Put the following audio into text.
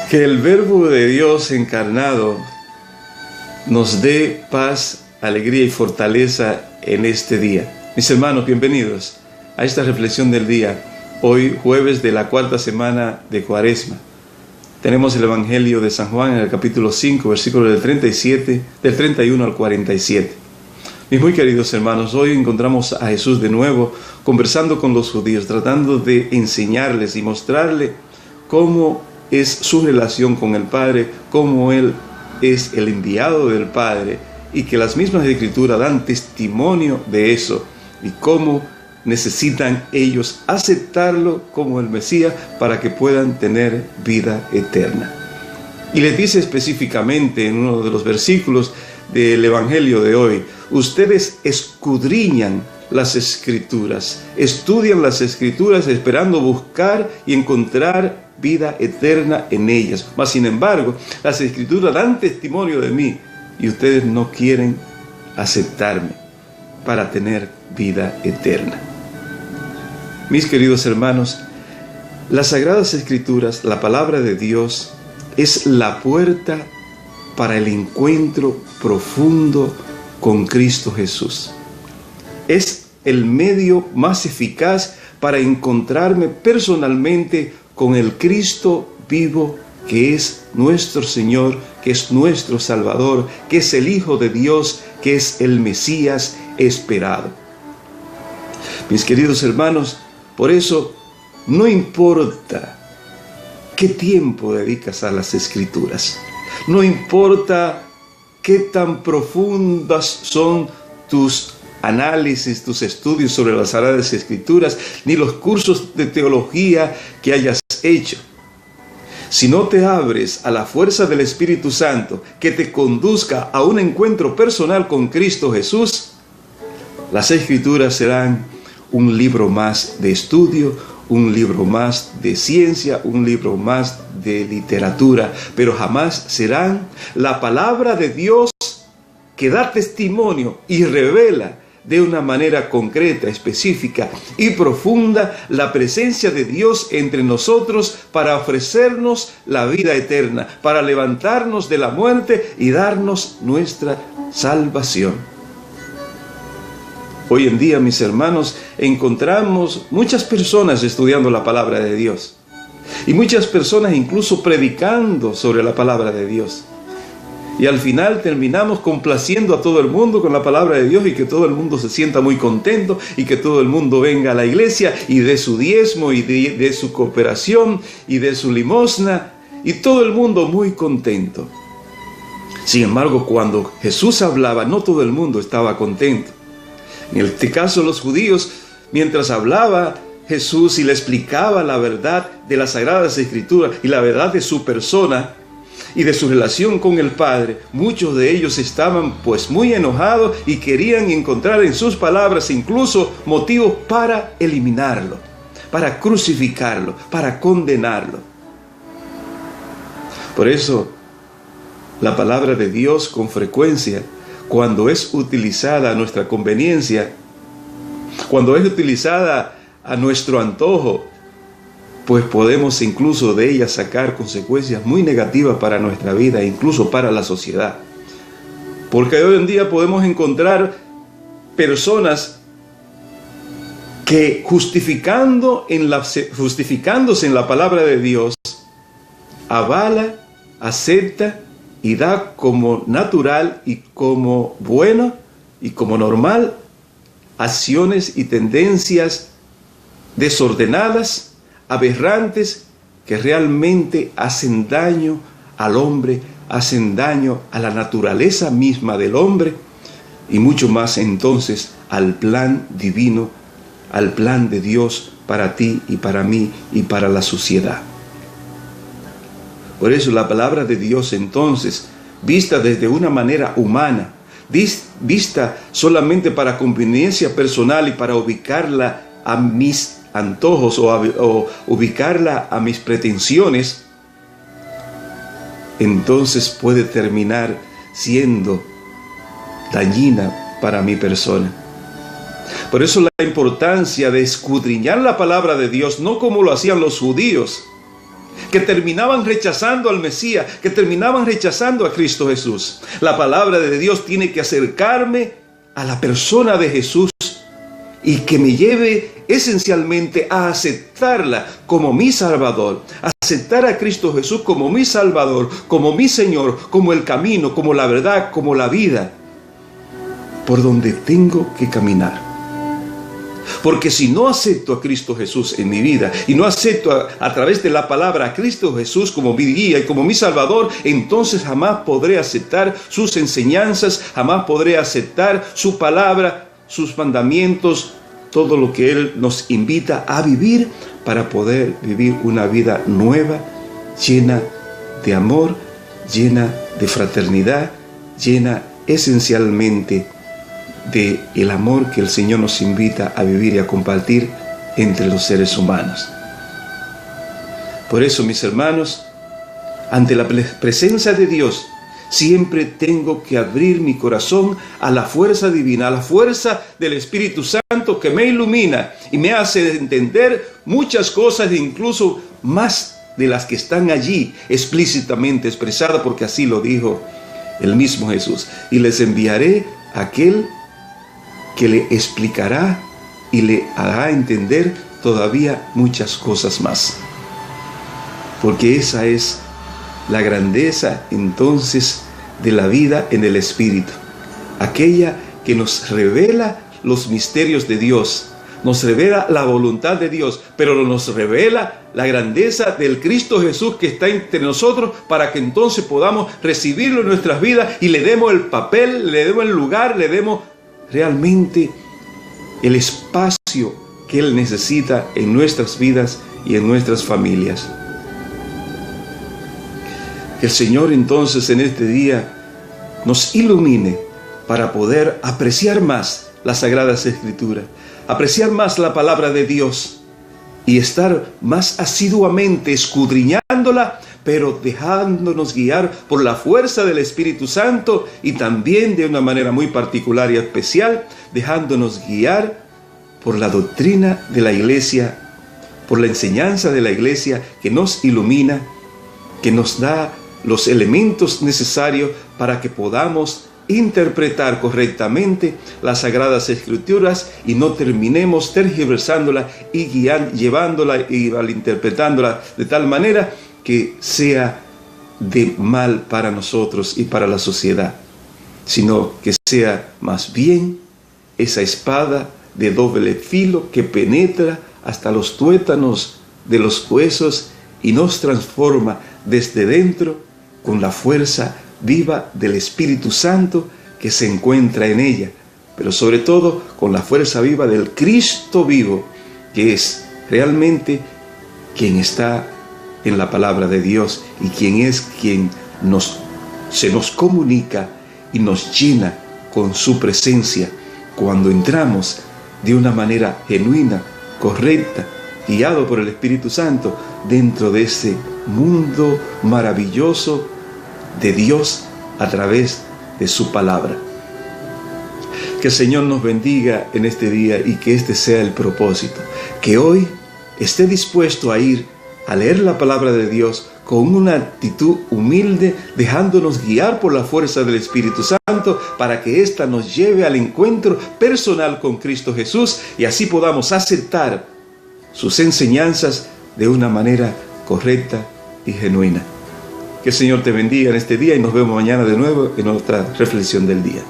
Que el Verbo de Dios encarnado nos dé paz, alegría y fortaleza en este día. Mis hermanos, bienvenidos a esta reflexión del día, hoy jueves de la cuarta semana de Cuaresma. Tenemos el Evangelio de San Juan en el capítulo 5, versículos del 31 al 47. Mis muy queridos hermanos, hoy encontramos a Jesús de nuevo conversando con los judíos, tratando de enseñarles y mostrarles cómo es su relación con el Padre, cómo Él es el enviado del Padre y que las mismas Escrituras dan testimonio de eso y cómo necesitan ellos aceptarlo como el Mesías para que puedan tener vida eterna. Y les dice específicamente en uno de los versículos del Evangelio de hoy: ustedes escudriñan las Escrituras, estudian las Escrituras esperando buscar y encontrar vida eterna en ellas. Mas sin embargo, las Escrituras dan testimonio de mí y ustedes no quieren aceptarme para tener vida eterna. Mis queridos hermanos, las Sagradas Escrituras, la palabra de Dios, es la puerta para el encuentro profundo con Cristo Jesús. Es el medio más eficaz para encontrarme personalmente con el Cristo vivo, que es nuestro Señor, que es nuestro Salvador, que es el Hijo de Dios, que es el Mesías esperado. Mis queridos hermanos, por eso no importa qué tiempo dedicas a las Escrituras, no importa qué tan profundas son tus análisis, tus estudios sobre las Sagradas Escrituras, ni los cursos de teología que hayas hecho. Si no te abres a la fuerza del Espíritu Santo que te conduzca a un encuentro personal con Cristo Jesús, las Escrituras serán un libro más de estudio, un libro más de ciencia, un libro más de literatura, pero jamás serán la palabra de Dios que da testimonio y revela de una manera concreta, específica y profunda la presencia de Dios entre nosotros para ofrecernos la vida eterna, para levantarnos de la muerte y darnos nuestra salvación. Hoy en día, mis hermanos, encontramos muchas personas estudiando la palabra de Dios y muchas personas incluso predicando sobre la palabra de Dios. Y al final terminamos complaciendo a todo el mundo con la palabra de Dios y que todo el mundo se sienta muy contento y que todo el mundo venga a la iglesia y dé su diezmo y de su cooperación y de su limosna y todo el mundo muy contento. Sin embargo, cuando Jesús hablaba, no todo el mundo estaba contento. En este caso, los judíos, mientras hablaba Jesús y le explicaba la verdad de las Sagradas Escrituras y la verdad de su persona y de su relación con el Padre, muchos de ellos estaban pues muy enojados y querían encontrar en sus palabras incluso motivos para eliminarlo, para crucificarlo, para condenarlo. Por eso, la palabra de Dios con frecuencia, cuando es utilizada a nuestra conveniencia, cuando es utilizada a nuestro antojo, pues podemos incluso de ella sacar consecuencias muy negativas para nuestra vida e incluso para la sociedad. Porque hoy en día podemos encontrar personas que justificándose en la palabra de Dios, avala, acepta y da como natural y como bueno y como normal acciones y tendencias desordenadas, aberrantes, que realmente hacen daño al hombre, hacen daño a la naturaleza misma del hombre y mucho más entonces al plan divino, al plan de Dios para ti y para mí y para la sociedad. Por eso la palabra de Dios entonces, vista desde una manera humana, vista solamente para conveniencia personal y para ubicarla a mis antojos o ubicarla a mis pretensiones, entonces puede terminar siendo dañina para mi persona. Por eso la importancia de escudriñar la palabra de Dios, no como lo hacían los judíos, que terminaban rechazando al Mesías, que terminaban rechazando a Cristo Jesús. La palabra de Dios tiene que acercarme a la persona de Jesús y que me lleve esencialmente a aceptarla como mi Salvador, aceptar a Cristo Jesús como mi Salvador, como mi Señor, como el camino, como la verdad, como la vida, por donde tengo que caminar. Porque si no acepto a Cristo Jesús en mi vida y no acepto a través de la palabra a Cristo Jesús como mi guía y como mi Salvador, entonces jamás podré aceptar sus enseñanzas, jamás podré aceptar su palabra, sus mandamientos, todo lo que Él nos invita a vivir para poder vivir una vida nueva, llena de amor, llena de fraternidad, llena esencialmente de el amor que el Señor nos invita a vivir y a compartir entre los seres humanos. Por eso, mis hermanos, ante la presencia de Dios, siempre tengo que abrir mi corazón a la fuerza divina, a la fuerza del Espíritu Santo que me ilumina y me hace entender muchas cosas, incluso más de las que están allí explícitamente expresadas, porque así lo dijo el mismo Jesús. Y les enviaré a aquel que le explicará y le hará entender todavía muchas cosas más. Porque esa es la grandeza entonces de la vida en el Espíritu, aquella que nos revela los misterios de Dios, nos revela la voluntad de Dios, pero nos revela la grandeza del Cristo Jesús que está entre nosotros, para que entonces podamos recibirlo en nuestras vidas y le demos el papel, le demos el lugar, le demos realmente el espacio que Él necesita en nuestras vidas y en nuestras familias. Que el Señor entonces en este día nos ilumine para poder apreciar más las Sagradas Escrituras, apreciar más la palabra de Dios y estar más asiduamente escudriñándola, pero dejándonos guiar por la fuerza del Espíritu Santo y también de una manera muy particular y especial, dejándonos guiar por la doctrina de la Iglesia, por la enseñanza de la Iglesia que nos ilumina, que nos da los elementos necesarios para que podamos interpretar correctamente las Sagradas Escrituras y no terminemos tergiversándola y llevándola y malinterpretándola de tal manera que sea de mal para nosotros y para la sociedad, sino que sea más bien esa espada de doble filo que penetra hasta los tuétanos de los huesos y nos transforma desde dentro con la fuerza viva del Espíritu Santo que se encuentra en ella, pero sobre todo con la fuerza viva del Cristo vivo, que es realmente quien está en la palabra de Dios y quien se nos comunica y nos llena con su presencia cuando entramos de una manera genuina, correcta, guiado por el Espíritu Santo dentro de ese mundo maravilloso de Dios a través de su palabra. Que el Señor nos bendiga en este día y que este sea el propósito, que hoy esté dispuesto a ir a leer la palabra de Dios con una actitud humilde, dejándonos guiar por la fuerza del Espíritu Santo para que ésta nos lleve al encuentro personal con Cristo Jesús y así podamos aceptar sus enseñanzas de una manera correcta y genuina. Que el Señor te bendiga en este día y nos vemos mañana de nuevo en otra reflexión del día.